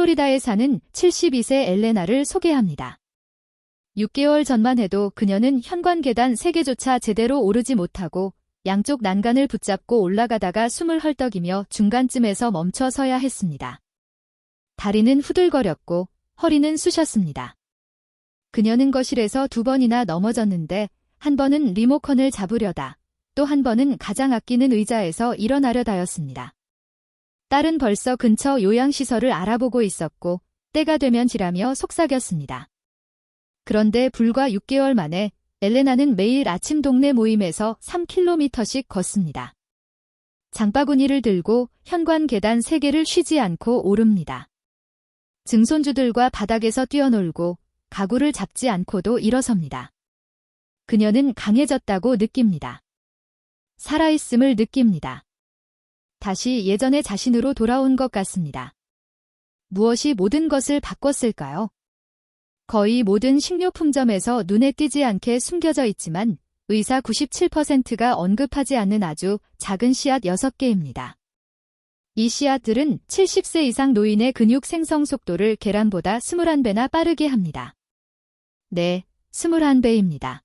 플로리다에 사는 72세 엘레나를 소개합니다. 6개월 전만 해도 그녀는 현관 계단 3개조차 제대로 오르지 못하고 양쪽 난간을 붙잡고 올라가다가 숨을 헐떡이며 중간쯤에서 멈춰 서야 했습니다. 다리는 후들거렸고 허리는 쑤셨습니다. 그녀는 거실에서 2번이나 넘어졌는데 한 번은 리모컨을 잡으려다 또 한 번은 가장 아끼는 의자에서 일어나려다였습니다. 딸은 벌써 근처 요양시설을 알아보고 있었고 때가 되면 지라며 속삭였습니다. 그런데 불과 6개월 만에 엘레나는 매일 아침 동네 모임에서 3km씩 걷습니다. 장바구니를 들고 현관 계단 3개를 쉬지 않고 오릅니다. 증손주들과 바닥에서 뛰어놀고 가구를 잡지 않고도 일어섭니다. 그녀는 강해졌다고 느낍니다. 살아있음을 느낍니다. 다시 예전의 자신으로 돌아온 것 같습니다. 무엇이 모든 것을 바꿨을까요? 거의 모든 식료품점에서 눈에 띄지 않게 숨겨져 있지만 의사 97%가 언급하지 않는 아주 작은 씨앗 6개입니다. 이 씨앗들은 70세 이상 노인의 근육 생성 속도를 계란보다 21배나 빠르게 합니다. 네, 21배입니다.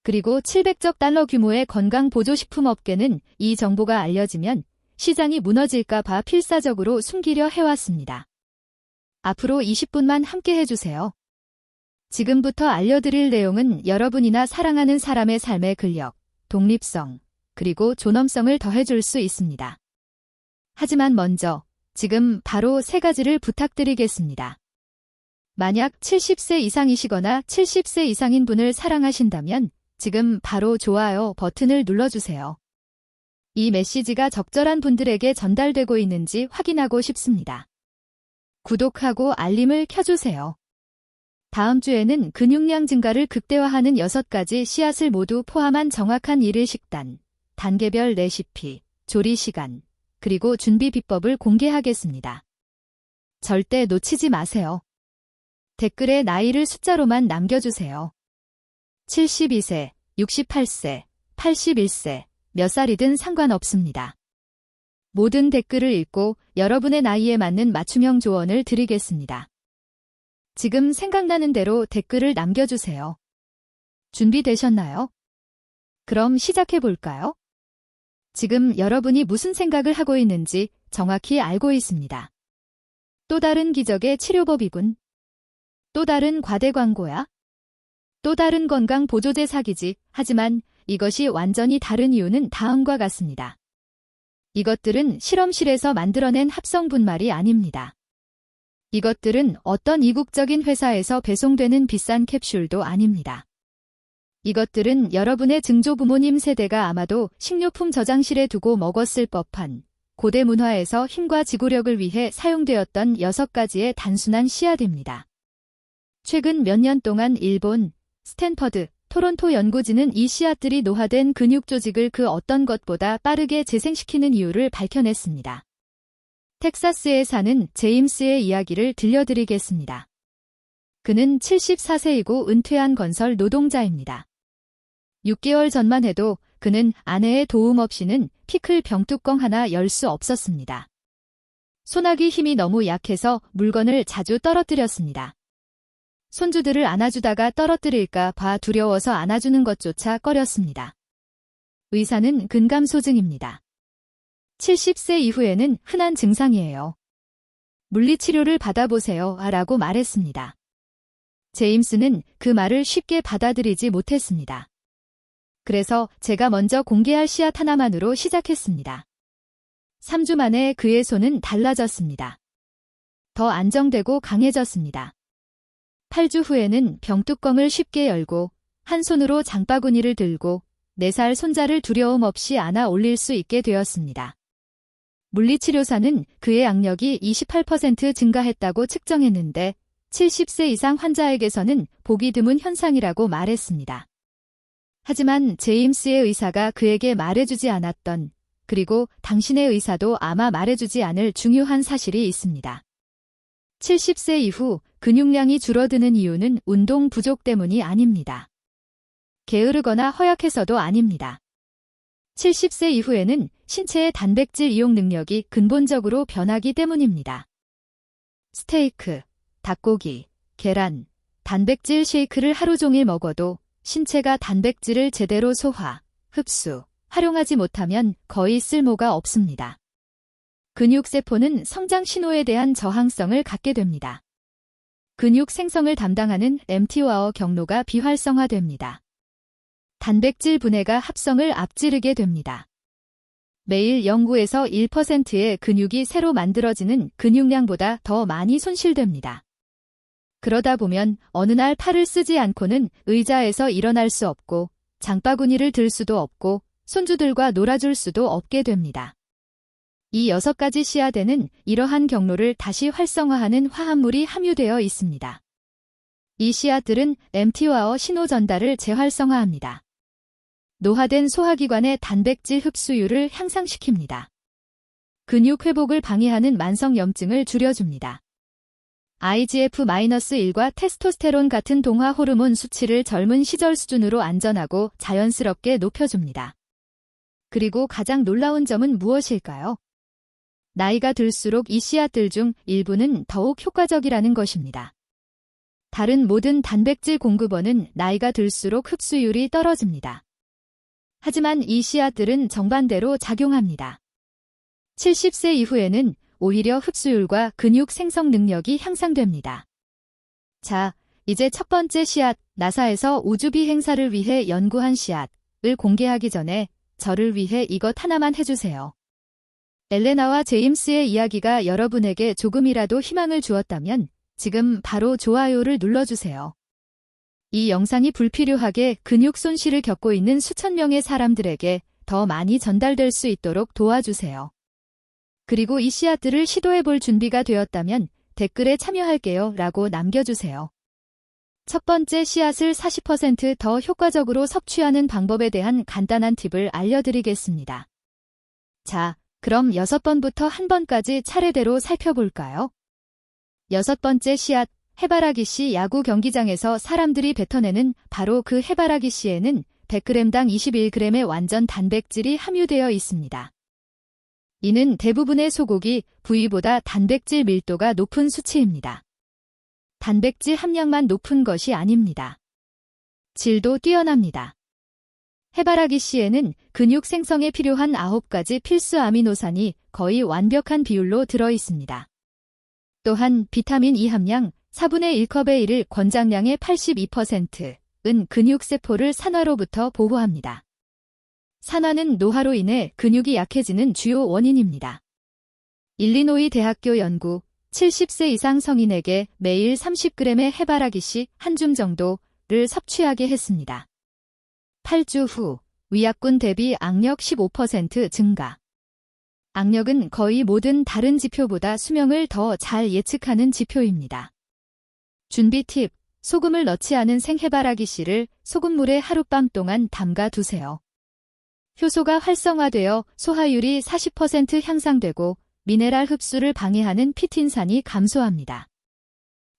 그리고 700억 달러 규모의 건강보조식품 업계는 이 정보가 알려지면 시장이 무너질까 봐 필사적으로 숨기려 해왔습니다. 앞으로 20분만 함께 해주세요. 지금부터 알려드릴 내용은 여러분이나 사랑하는 사람의 삶의 근력, 독립성, 그리고 존엄성을 더해줄 수 있습니다. 하지만 먼저 지금 바로 3가지를 부탁드리겠습니다. 만약 70세 이상이시거나 70세 이상인 분을 사랑하신다면 지금 바로 좋아요 버튼을 눌러주세요. 이 메시지가 적절한 분들에게 전달되고 있는지 확인하고 싶습니다. 구독하고 알림을 켜주세요. 다음 주에는 근육량 증가를 극대화하는 6가지 씨앗을 모두 포함한 정확한 일일 식단, 단계별 레시피, 조리 시간, 그리고 준비 비법을 공개하겠습니다. 절대 놓치지 마세요. 댓글에 나이를 숫자로만 남겨주세요. 72세, 68세, 81세, 몇 살이든 상관없습니다. 모든 댓글을 읽고 여러분의 나이에 맞는 맞춤형 조언을 드리겠습니다. 지금 생각나는 대로 댓글을 남겨주세요. 준비되셨나요? 그럼 시작해볼까요? 지금 여러분이 무슨 생각을 하고 있는지 정확히 알고 있습니다. 또 다른 기적의 치료법이군. 또 다른 과대 광고야? 또 다른 건강 보조제 사기지. 하지만 이것이 완전히 다른 이유는 다음과 같습니다. 이것들은 실험실에서 만들어낸 합성 분말이 아닙니다. 이것들은 어떤 이국적인 회사에서 배송되는 비싼 캡슐도 아닙니다. 이것들은 여러분의 증조부모님 세대가 아마도 식료품 저장실에 두고 먹었을 법한 고대 문화에서 힘과 지구력을 위해 사용되었던 6가지의 단순한 씨앗입니다. 최근 몇 년 동안 일본, 스탠퍼드, 토론토 연구진은 이 씨앗들이 노화된 근육 조직을 그 어떤 것보다 빠르게 재생시키는 이유를 밝혀냈습니다. 텍사스에 사는 제임스의 이야기를 들려드리겠습니다. 그는 74세이고 은퇴한 건설 노동자입니다. 6개월 전만 해도 그는 아내의 도움 없이는 피클 병뚜껑 하나 열 수 없었습니다. 소나기 힘이 너무 약해서 물건을 자주 떨어뜨렸습니다. 손주들을 안아주다가 떨어뜨릴까 봐 두려워서 안아주는 것조차 꺼렸습니다. 의사는 근감소증입니다. 70세 이후에는 흔한 증상이에요. 물리치료를 받아보세요 라고 말했습니다. 제임스는 그 말을 쉽게 받아들이지 못했습니다. 그래서 제가 먼저 공개할 씨앗 하나만으로 시작했습니다. 3주 만에 그의 손은 달라졌습니다. 더 안정되고 강해졌습니다. 8주 후에는 병뚜껑을 쉽게 열고 한 손으로 장바구니를 들고 4살 손자를 두려움 없이 안아 올릴 수 있게 되었습니다. 물리치료사는 그의 악력이 28% 증가했다고 측정했는데 70세 이상 환자에게서는 보기 드문 현상이라고 말했습니다. 하지만 제임스의 의사가 그에게 말해주지 않았던, 그리고 당신의 의사도 아마 말해주지 않을 중요한 사실이 있습니다. 70세 이후 근육량이 줄어드는 이유는 운동 부족 때문이 아닙니다. 게으르거나 허약해서도 아닙니다. 70세 이후에는 신체의 단백질 이용 능력이 근본적으로 변하기 때문입니다. 스테이크, 닭고기, 계란, 단백질 쉐이크를 하루 종일 먹어도 신체가 단백질을 제대로 소화, 흡수, 활용하지 못하면 거의 쓸모가 없습니다. 근육세포는 성장 신호에 대한 저항성을 갖게 됩니다. 근육 생성을 담당하는 mTOR 경로가 비활성화됩니다. 단백질 분해가 합성을 앞지르게 됩니다. 매일 0.9에서 1%의 근육이 새로 만들어지는 근육량보다 더 많이 손실됩니다. 그러다 보면 어느 날 팔을 쓰지 않고는 의자에서 일어날 수 없고 장바구니를 들 수도 없고 손주들과 놀아줄 수도 없게 됩니다. 이 6가지 씨앗에는 이러한 경로를 다시 활성화하는 화합물이 함유되어 있습니다. 이 씨앗들은 mTOR 신호 전달을 재활성화합니다. 노화된 소화기관의 단백질 흡수율을 향상시킵니다. 근육 회복을 방해하는 만성염증을 줄여줍니다. IGF-1과 테스토스테론 같은 동화 호르몬 수치를 젊은 시절 수준으로 안전하고 자연스럽게 높여줍니다. 그리고 가장 놀라운 점은 무엇일까요? 나이가 들수록 이 씨앗들 중 일부는 더욱 효과적이라는 것입니다. 다른 모든 단백질 공급원은 나이가 들수록 흡수율이 떨어집니다. 하지만 이 씨앗들은 정반대로 작용합니다. 70세 이후에는 오히려 흡수율과 근육 생성 능력이 향상됩니다. 자, 이제 첫 번째 씨앗, 나사에서 우주비 행사를 위해 연구한 씨앗을 공개하기 전에 저를 위해 이것 하나만 해주세요. 엘레나와 제임스의 이야기가 여러분에게 조금이라도 희망을 주었다면 지금 바로 좋아요를 눌러주세요. 이 영상이 불필요하게 근육 손실을 겪고 있는 수천 명의 사람들에게 더 많이 전달될 수 있도록 도와주세요. 그리고 이 씨앗들을 시도해볼 준비가 되었다면 댓글에 참여할게요 라고 남겨주세요. 첫 번째 씨앗을 40% 더 효과적으로 섭취하는 방법에 대한 간단한 팁을 알려드리겠습니다. 자, 그럼 6번부터 1번까지 차례대로 살펴볼까요? 6번째 씨앗, 해바라기 씨. 야구 경기장에서 사람들이 뱉어내는 바로 그 해바라기 씨에는 100g당 21g의 완전 단백질이 함유되어 있습니다. 이는 대부분의 소고기, 부위보다 단백질 밀도가 높은 수치입니다. 단백질 함량만 높은 것이 아닙니다. 질도 뛰어납니다. 해바라기 씨에는 근육 생성에 필요한 9가지 필수 아미노산이 거의 완벽한 비율로 들어 있습니다. 또한 비타민 E 함량 4분의 1컵의 1을 권장량의 82%은 근육세포를 산화로부터 보호합니다. 산화는 노화로 인해 근육이 약해지는 주요 원인입니다. 일리노이 대학교 연구, 70세 이상 성인에게 매일 30g의 해바라기 씨 한 줌 정도를 섭취하게 했습니다. 8주 후 위약군 대비 악력 15% 증가. 악력은 거의 모든 다른 지표보다 수명을 더 잘 예측하는 지표입니다. 준비 팁, 소금을 넣지 않은 생해바라기 씨를 소금물에 하룻밤 동안 담가 두세요. 효소가 활성화되어 소화율이 40% 향상되고 미네랄 흡수를 방해하는 피틴산이 감소합니다.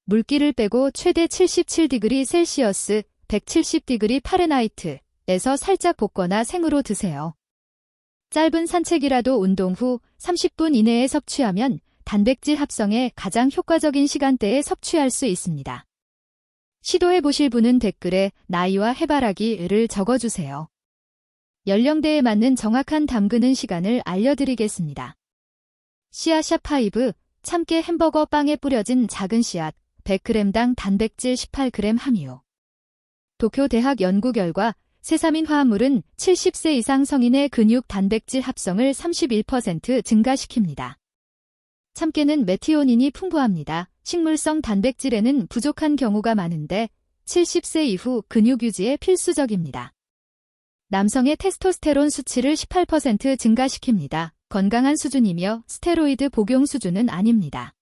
물기를 빼고 최대 77°C, 170°F 에서 살짝 볶거나 생으로 드세요. 짧은 산책이라도 운동 후 30분 이내에 섭취하면 단백질 합성에 가장 효과적인 시간대에 섭취할 수 있습니다. 시도해보실 분은 댓글에 나이와 해바라기를 적어주세요. 연령대에 맞는 정확한 담그는 시간을 알려드리겠습니다. 씨앗5, 참깨 햄버거 빵에 뿌려진 작은 씨앗, 100g당 단백질 18g 함유. 도쿄 대학 연구 결과 세사민 화합물은 70세 이상 성인의 근육 단백질 합성을 31% 증가시킵니다. 참깨는 메티오닌이 풍부합니다. 식물성 단백질에는 부족한 경우가 많은데 70세 이후 근육 유지에 필수적입니다. 남성의 테스토스테론 수치를 18% 증가시킵니다. 건강한 수준이며 스테로이드 복용 수준은 아닙니다.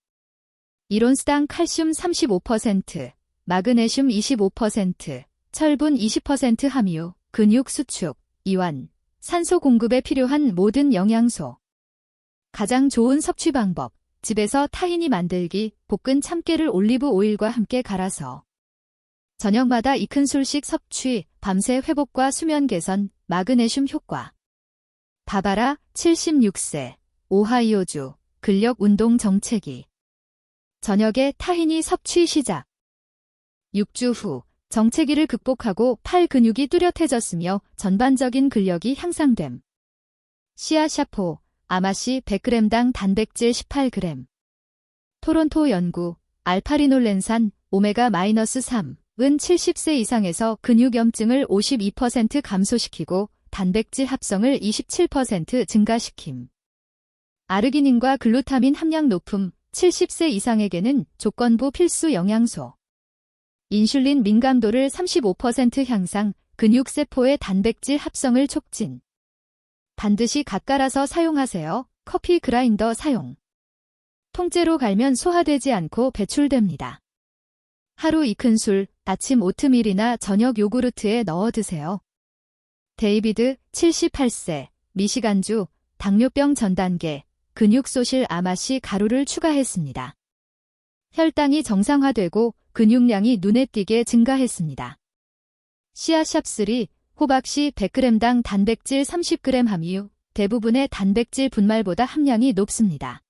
이론수당 칼슘 35%, 마그네슘 25%, 철분 20% 함유, 근육 수축, 이완, 산소 공급에 필요한 모든 영양소. 가장 좋은 섭취 방법, 집에서 타히니 만들기, 볶은 참깨를 올리브 오일과 함께 갈아서. 저녁마다 2큰술씩 섭취, 밤새 회복과 수면 개선, 마그네슘 효과. 바바라, 76세, 오하이오주, 근력 운동 정체기. 저녁에 타히니 섭취 시작. 6주 후 정체기를 극복하고 팔 근육이 뚜렷해졌으며 전반적인 근력이 향상됨. 씨앗 샤포, 아마씨 100g당 단백질 18g. 토론토 연구, 알파리놀렌산, 오메가-3은 70세 이상에서 근육염증을 52% 감소시키고 단백질 합성을 27% 증가시킴. 아르기닌과 글루타민 함량 높음, 70세 이상에게는 조건부 필수 영양소. 인슐린 민감도를 35% 향상, 근육세포의 단백질 합성을 촉진. 반드시 갓 갈아서 사용하세요. 커피 그라인더 사용. 통째로 갈면 소화되지 않고 배출됩니다. 하루 2큰술, 아침 오트밀이나 저녁 요구르트에 넣어 드세요. 데이비드, 78세, 미시간주, 당뇨병 전 단계, 근육소실 아마씨 가루를 추가했습니다. 혈당이 정상화되고 근육량이 눈에 띄게 증가했습니다. 씨앗샵3, 호박씨 100g당 단백질 30g 함유, 대부분의 단백질 분말보다 함량이 높습니다.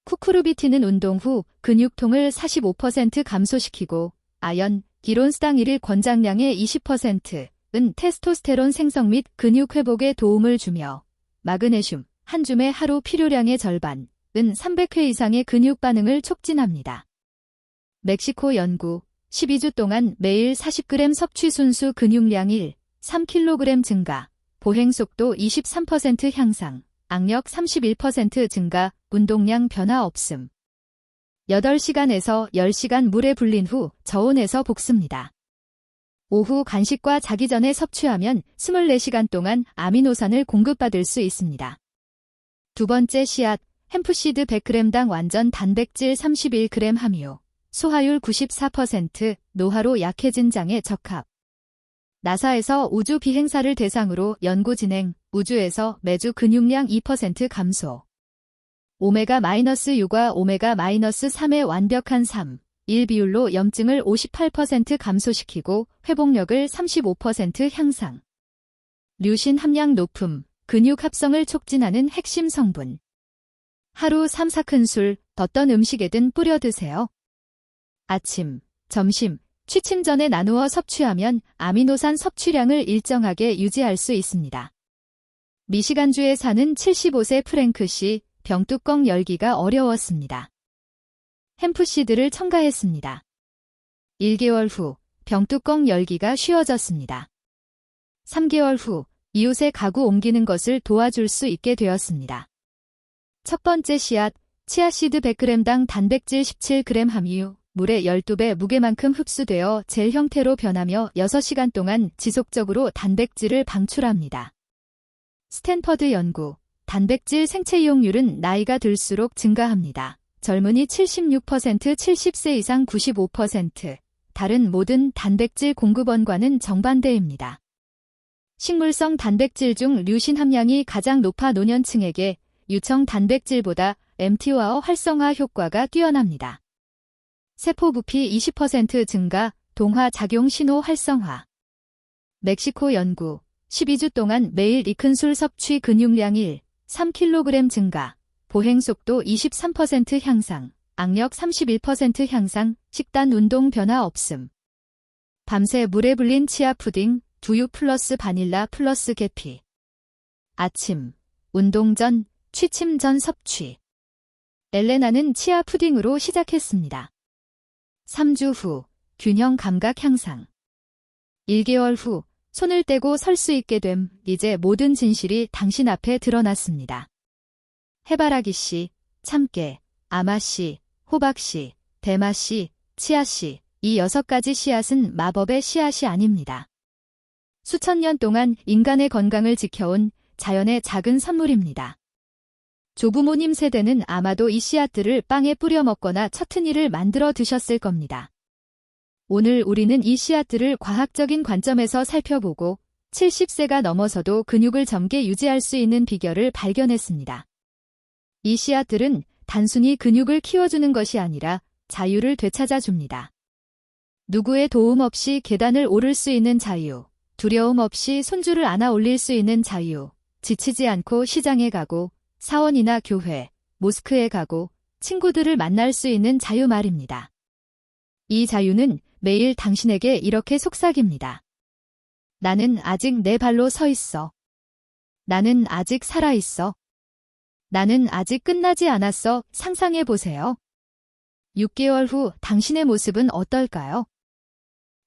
쿠쿠르비틴은 운동 후 근육통을 45% 감소시키고 아연, 기론스당 1일 권장량의 20%은 테스토스테론 생성 및 근육 회복에 도움을 주며 마그네슘, 한 줌의 하루 필요량의 절반은 300회 이상의 근육 반응을 촉진합니다. 멕시코 연구, 12주 동안 매일 40g 섭취 순수 근육량 3kg 증가, 보행속도 23% 향상, 악력 31% 증가, 운동량 변화 없음. 8시간에서 10시간 물에 불린 후 저온에서 볶습니다. 오후 간식과 자기 전에 섭취하면 24시간 동안 아미노산을 공급받을 수 있습니다. 두 번째 씨앗, 햄프시드 100g당 완전 단백질 31g 함유, 소화율 94%, 노화로 약해진 장에 적합. 나사에서 우주 비행사를 대상으로 연구 진행, 우주에서 매주 근육량 2% 감소. 오메가-6과 오메가-3의 완벽한 3:1 비율로 염증을 58% 감소시키고 회복력을 35% 향상. 류신 함량 높음, 근육 합성을 촉진하는 핵심 성분. 하루 3-4큰술, 어떤 음식에든 뿌려 드세요. 아침, 점심, 취침 전에 나누어 섭취하면 아미노산 섭취량을 일정하게 유지할 수 있습니다. 미시간주에 사는 75세 프랭크 씨, 병뚜껑 열기가 어려웠습니다. 햄프시드를 첨가했습니다. 1개월 후, 병뚜껑 열기가 쉬워졌습니다. 3개월 후, 이웃의 가구 옮기는 것을 도와줄 수 있게 되었습니다. 첫 번째 씨앗, 치아씨드 100g당 단백질 17g 함유, 물의 12배 무게만큼 흡수되어 젤 형태로 변하며 6시간 동안 지속적으로 단백질을 방출합니다. 스탠퍼드 연구, 단백질 생체 이용률은 나이가 들수록 증가합니다. 젊은이 76%, 70세 이상 95%, 다른 모든 단백질 공급원과는 정반대입니다. 식물성 단백질 중 류신 함량이 가장 높아 노년층에게 유청 단백질보다 mTOR 활성화 효과가 뛰어납니다. 세포 부피 20% 증가, 동화 작용 신호 활성화. 멕시코 연구, 12주 동안 매일 2큰술 섭취 근육량 3kg 증가, 보행속도 23% 향상, 악력 31% 향상, 식단 운동 변화 없음. 밤새 물에 불린 치아 푸딩, 두유 플러스 바닐라 플러스 계피. 아침, 운동 전, 취침 전 섭취. 엘레나는 치아 푸딩으로 시작했습니다. 3주 후, 균형 감각 향상. 1개월 후, 손을 떼고 설 수 있게 됨, 이제 모든 진실이 당신 앞에 드러났습니다. 해바라기씨, 참깨, 아마씨, 호박씨, 대마씨, 치아씨, 이 6가지 씨앗은 마법의 씨앗이 아닙니다. 수천 년 동안 인간의 건강을 지켜온 자연의 작은 선물입니다. 조부모님 세대는 아마도 이 씨앗들을 빵에 뿌려 먹거나 처트니를 만들어 드셨을 겁니다. 오늘 우리는 이 씨앗들을 과학적인 관점에서 살펴보고 70세가 넘어서도 근육을 젊게 유지할 수 있는 비결을 발견했습니다. 이 씨앗들은 단순히 근육을 키워주는 것이 아니라 자유를 되찾아줍니다. 누구의 도움 없이 계단을 오를 수 있는 자유, 두려움 없이 손줄을 안아 올릴 수 있는 자유, 지치지 않고 시장에 가고, 사원이나 교회, 모스크에 가고, 친구들을 만날 수 있는 자유 말입니다. 이 자유는 매일 당신에게 이렇게 속삭입니다. 나는 아직 내 발로 서 있어. 나는 아직 살아 있어. 나는 아직 끝나지 않았어. 상상해 보세요. 6개월 후 당신의 모습은 어떨까요?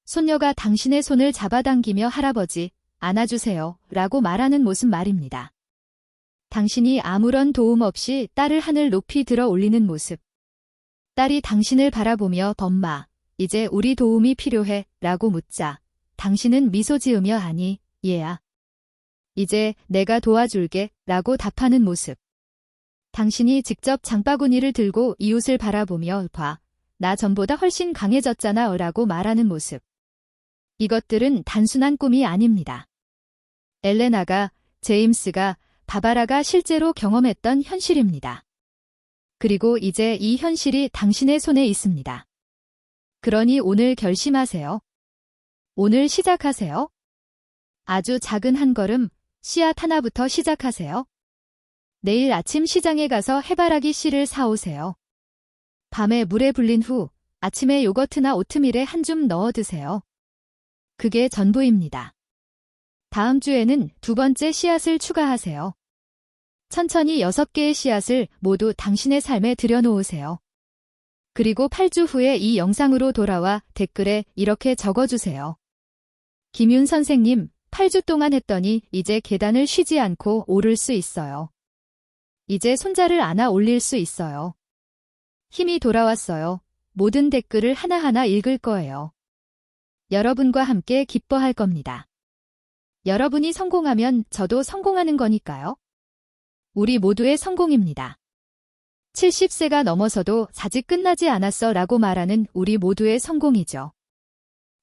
손녀가 당신의 손을 잡아당기며 할아버지, 안아주세요. 라고 말하는 모습 말입니다. 당신이 아무런 도움 없이 딸을 하늘 높이 들어 올리는 모습. 딸이 당신을 바라보며 엄마, 이제 우리 도움이 필요해. 라고 묻자. 당신은 미소 지으며 아니, 얘야. 이제 내가 도와줄게. 라고 답하는 모습. 당신이 직접 장바구니를 들고 이웃을 바라보며 봐. 나 전보다 훨씬 강해졌잖아. 라고 말하는 모습. 이것들은 단순한 꿈이 아닙니다. 엘레나가, 제임스가, 바바라가 실제로 경험했던 현실입니다. 그리고 이제 이 현실이 당신의 손에 있습니다. 그러니 오늘 결심하세요. 오늘 시작하세요. 아주 작은 한 걸음, 씨앗 하나부터 시작하세요. 내일 아침 시장에 가서 해바라기 씨를 사오세요. 밤에 물에 불린 후 아침에 요거트나 오트밀에 한 줌 넣어 드세요. 그게 전부입니다. 다음 주에는 두 번째 씨앗을 추가하세요. 천천히 6개의 씨앗을 모두 당신의 삶에 들여놓으세요. 그리고 8주 후에 이 영상으로 돌아와 댓글에 이렇게 적어주세요. 김윤 선생님, 8주 동안 했더니 이제 계단을 쉬지 않고 오를 수 있어요. 이제 손자를 안아 올릴 수 있어요. 힘이 돌아왔어요. 모든 댓글을 하나하나 읽을 거예요. 여러분과 함께 기뻐할 겁니다. 여러분이 성공하면 저도 성공하는 거니까요. 우리 모두의 성공입니다. 70세가 넘어서도 아직 끝나지 않았어 라고 말하는 우리 모두의 성공이죠.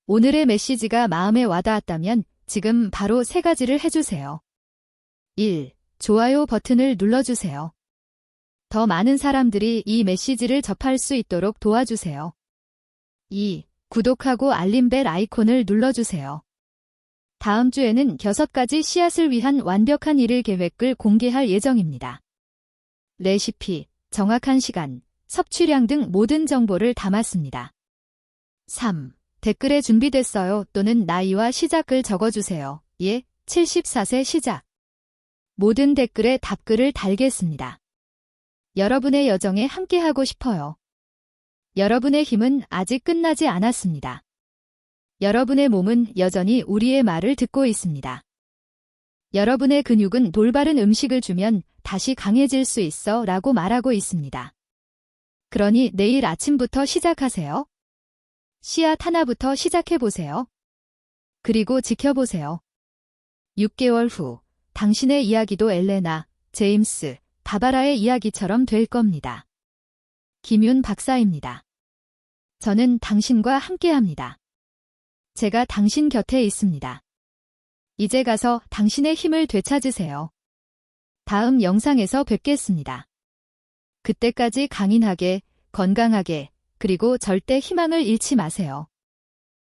오늘의 메시지가 마음에 와닿았다면 지금 바로 3가지를 해주세요. 1. 좋아요 버튼을 눌러주세요. 더 많은 사람들이 이 메시지를 접할 수 있도록 도와주세요. 2. 구독하고 알림벨 아이콘을 눌러주세요. 다음 주에는 6가지 씨앗을 위한 완벽한 일일 계획을 공개할 예정입니다. 레시피, 정확한 시간, 섭취량 등 모든 정보를 담았습니다. 3. 댓글에 준비됐어요 또는 나이와 시작을 적어주세요. 예, 74세 시작. 모든 댓글에 답글을 달겠습니다. 여러분의 여정에 함께하고 싶어요. 여러분의 힘은 아직 끝나지 않았습니다. 여러분의 몸은 여전히 우리의 말을 듣고 있습니다. 여러분의 근육은 돌바른 음식을 주면 다시 강해질 수 있어 라고 말하고 있습니다. 그러니 내일 아침부터 시작하세요. 씨앗 하나부터 시작해보세요. 그리고 지켜보세요. 6개월 후 당신의 이야기도 엘레나, 제임스, 바바라의 이야기처럼 될 겁니다. 김윤 박사입니다. 저는 당신과 함께합니다. 제가 당신 곁에 있습니다. 이제 가서 당신의 힘을 되찾으세요. 다음 영상에서 뵙겠습니다. 그때까지 강인하게, 건강하게, 그리고 절대 희망을 잃지 마세요.